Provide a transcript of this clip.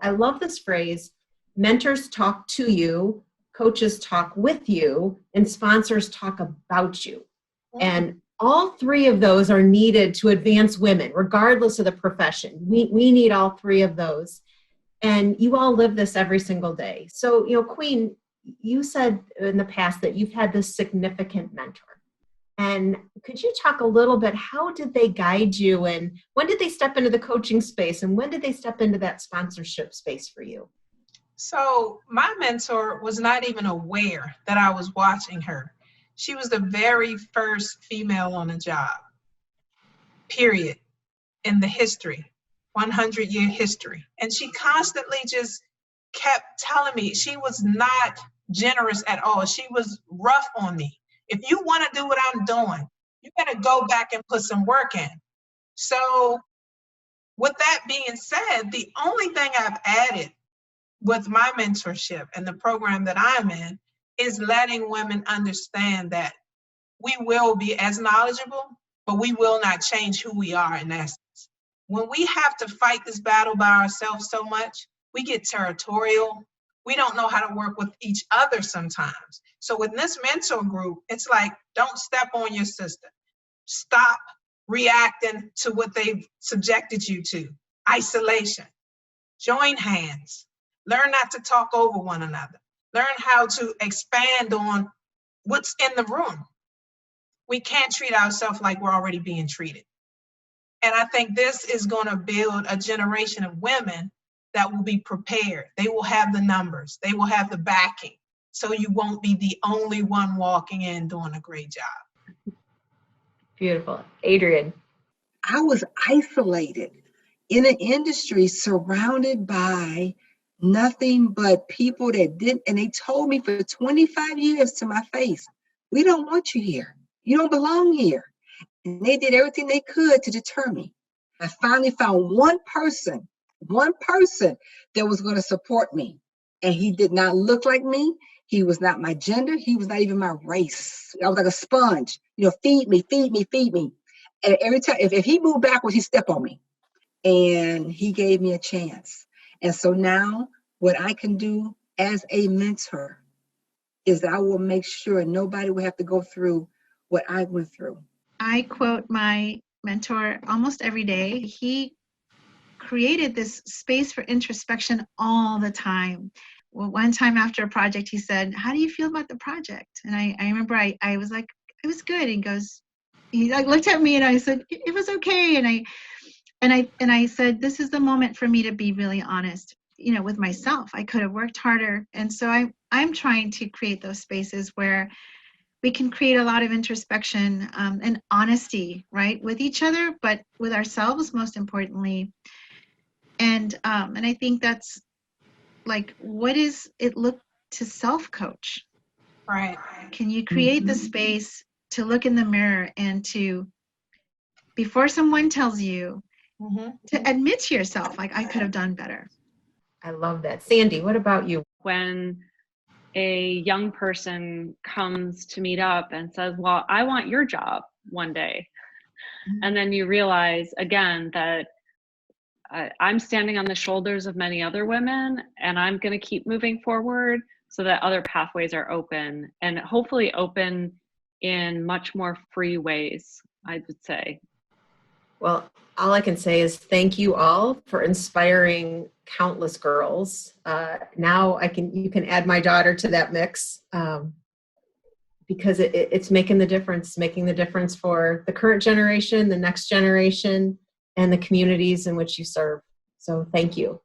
I love this phrase, mentors talk to you, coaches talk with you, and sponsors talk about you. And all three of those are needed to advance women, regardless of the profession. We need all three of those. And you all live this every single day. So, Queen, you said in the past that you've had this significant mentor. And could you talk a little bit, how did they guide you, and when did they step into the coaching space, and when did they step into that sponsorship space for you? So my mentor was not even aware that I was watching her. She was the very first female on the job, period, in the history, 100-year history. And she constantly just kept telling me she was not generous at all. She was rough on me. If you want to do what I'm doing, you better go back and put some work in. So with that being said, the only thing I've added with my mentorship and the program that I'm in is letting women understand that we will be as knowledgeable, but we will not change who we are in essence. When we have to fight this battle by ourselves so much, we get territorial. We don't know how to work with each other sometimes. So with this mentor group, it's like, don't step on your sister. Stop reacting to what they've subjected you to. Isolation. Join hands. Learn not to talk over one another. Learn how to expand on what's in the room. We can't treat ourselves like we're already being treated. And I think this is going to build a generation of women that will be prepared. They will have the numbers. They will have the backing. So you won't be the only one walking in doing a great job. Beautiful. Adrienne. I was isolated in an industry surrounded by nothing but people that didn't, and they told me for 25 years to my face, we don't want you here. You don't belong here. And they did everything they could to deter me. I finally found one person that was going to support me. And he did not look like me. He was not my gender. He was not even my race. I was like a sponge, feed me. And every time, if he moved backwards, he stepped on me. And he gave me a chance. And so now what I can do as a mentor is I will make sure nobody will have to go through what I went through. I quote my mentor almost every day. He created this space for introspection all the time. Well, one time after a project, he said, "How do you feel about the project?" And I remember I was like, "It was good." He looked at me and I said, "It was okay." And I said, "This is the moment for me to be really honest, with myself. I could have worked harder." And so I'm trying to create those spaces where we can create a lot of introspection and honesty, right, with each other, but with ourselves most importantly. And I think that's like, what does it look to self-coach? Right. Can you create the space to look in the mirror and to, before someone tells you, to admit to yourself, like, I could have done better. I love that. Sandy, what about you? When a young person comes to meet up and says, well, I want your job one day. And then you realize again that I'm standing on the shoulders of many other women, and I'm going to keep moving forward so that other pathways are open, and hopefully open in much more free ways, I would say. Well, all I can say is thank you all for inspiring countless girls. Now you can add my daughter to that mix because it's making the difference for the current generation, the next generation, and the communities in which you serve. So thank you.